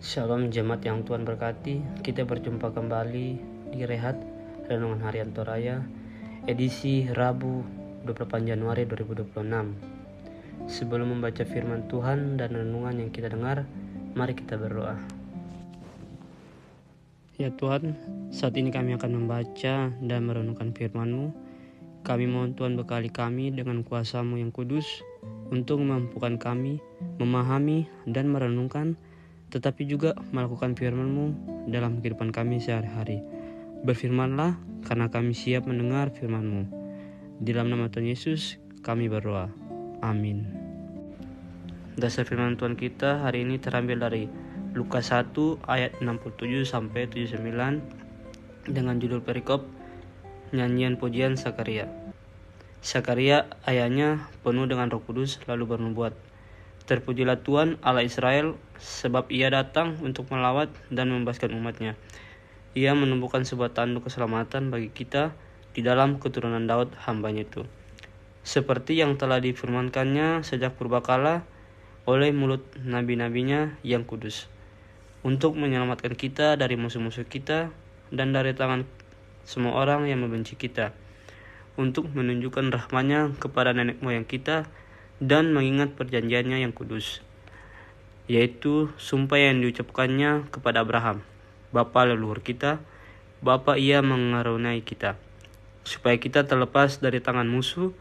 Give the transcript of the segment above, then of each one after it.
Shalom jemaat yang Tuhan berkati. Kita berjumpa kembali di Rehat Renungan Harian Toraya edisi Rabu 28 Januari 2026. Sebelum membaca firman Tuhan dan renungan yang kita dengar, mari kita berdoa. Ya Tuhan, saat ini kami akan membaca dan merenungkan firman-Mu. Kami mohon Tuhan bekali kami dengan kuasa-Mu yang kudus untuk memampukan kami memahami dan merenungkan, tetapi juga melakukan firman-Mu dalam kehidupan kami sehari-hari. Berfirmanlah karena kami siap mendengar firman-Mu. Di dalam nama Tuhan Yesus kami berdoa. Amin. Dasar firman Tuhan kita hari ini terambil dari Lukas 1 ayat 67 sampai 79 dengan judul perikop Nyanyian Pujian Zakaria. Zakaria ayahnya penuh dengan Roh Kudus lalu bernubuat, "Terpujilah Tuhan Allah Israel, sebab Ia datang untuk melawat dan membebaskan umatnya. Ia menumbuhkan sebuah tanduk keselamatan bagi kita di dalam keturunan Daud hambanya itu, seperti yang telah difirmankannya sejak purbakala oleh mulut nabi-nabinya yang kudus, untuk menyelamatkan kita dari musuh-musuh kita dan dari tangan semua orang yang membenci kita, untuk menunjukkan rahmat-Nya kepada nenek moyang kita dan mengingat perjanjiannya yang kudus, yaitu sumpah yang diucapkannya kepada Abraham, bapa leluhur kita, bapa Ia mengaruniai kita, supaya kita terlepas dari tangan musuh,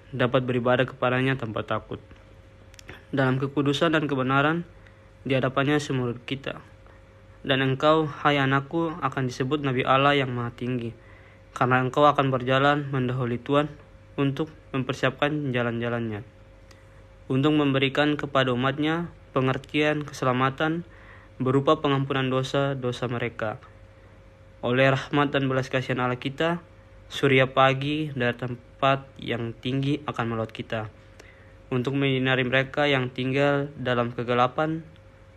dapat beribadah kepadanya tanpa takut, dalam kekudusan dan kebenaran di hadapannya seumur kita. Dan engkau, hai anakku, akan disebut Nabi Allah yang Maha Tinggi, karena engkau akan berjalan mendahului Tuhan untuk mempersiapkan jalan-jalannya, untuk memberikan kepada umatnya pengertian keselamatan berupa pengampunan dosa-dosa mereka. Oleh rahmat dan belas kasihan Allah kita, surya pagi dari tempat yang tinggi akan melawat kita, untuk menyinari mereka yang tinggal dalam kegelapan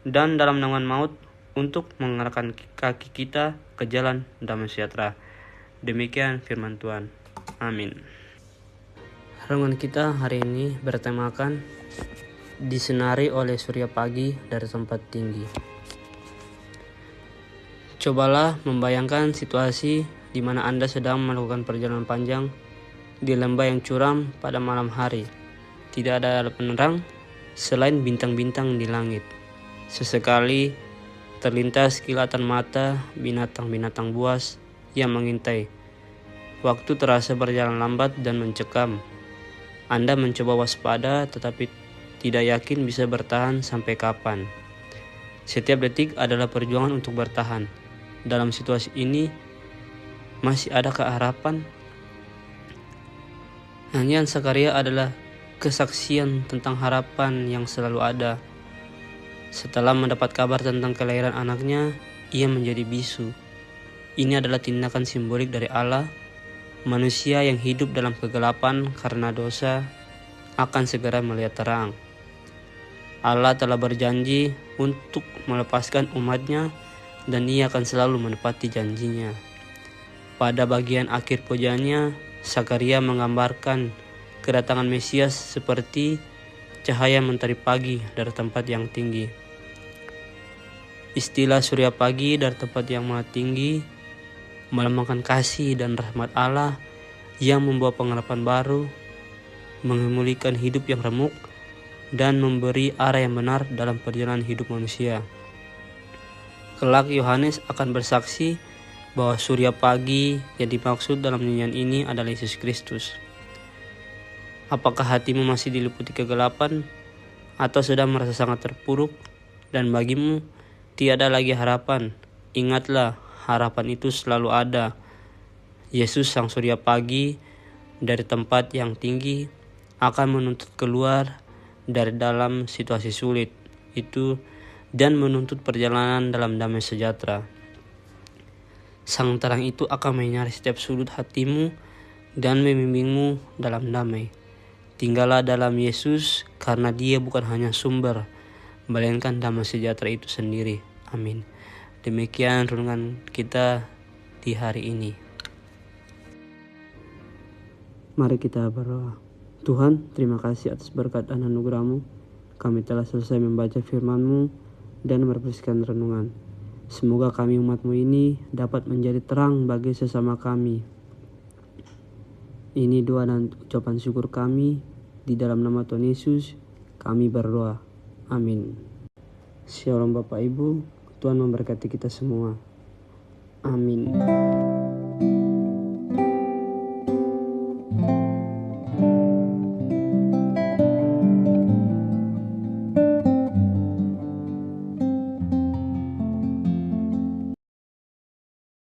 dan dalam naungan maut, untuk mengarahkan kaki kita ke jalan damai sejahtera." Demikian firman Tuhan. Amin. Renungan kita hari ini bertemakan disinari oleh surya pagi dari tempat tinggi. Cobalah membayangkan situasi di mana Anda sedang melakukan perjalanan panjang di lembah yang curam pada malam hari. Tidak ada penerang selain bintang-bintang di langit. Sesekali terlintas kilatan mata binatang-binatang buas yang mengintai. Waktu terasa berjalan lambat dan mencekam. Anda mencoba waspada tetapi tidak yakin bisa bertahan sampai kapan. Setiap detik adalah perjuangan untuk bertahan. Dalam situasi ini, masih adakah harapan? Nyanyian Zakaria adalah kesaksian tentang harapan yang selalu ada. Setelah mendapat kabar tentang kelahiran anaknya, ia menjadi bisu. Ini adalah tindakan simbolik dari Allah. Manusia yang hidup dalam kegelapan karena dosa akan segera melihat terang. Allah telah berjanji untuk melepaskan umatnya dan Ia akan selalu menepati janjinya. Pada bagian akhir pujiannya, Zakaria menggambarkan kedatangan Mesias seperti cahaya mentari pagi dari tempat yang tinggi. Istilah surya pagi dari tempat yang maha tinggi melambangkan kasih dan rahmat Allah yang membawa pengharapan baru, memulihkan hidup yang remuk, dan memberi arah yang benar dalam perjalanan hidup manusia. Kelak Yohanes akan bersaksi bahwa surya pagi yang dimaksud dalam nyanyian ini adalah Yesus Kristus. Apakah hatimu masih diliputi kegelapan atau sedang merasa sangat terpuruk dan bagimu tiada lagi harapan? Ingatlah, harapan itu selalu ada. Yesus sang surya pagi dari tempat yang tinggi akan menuntut keluar dari dalam situasi sulit itu dan menuntut perjalanan dalam damai sejahtera. Sang terang itu akan menyinari setiap sudut hatimu dan membimbingmu dalam damai. Tinggallah dalam Yesus karena Dia bukan hanya sumber, melainkan damai sejahtera itu sendiri. Amin. Demikian renungan kita di hari ini. Mari kita berdoa. Tuhan, terima kasih atas berkat dan anugerah-Mu. Kami telah selesai membaca firman-Mu dan meneruskan renungan. Semoga kami umat-Mu ini dapat menjadi terang bagi sesama kami. Ini doa dan ucapan syukur kami, di dalam nama Tuhan Yesus kami berdoa. Amin. Shalom Bapak Ibu, Tuhan memberkati kita semua. Amin.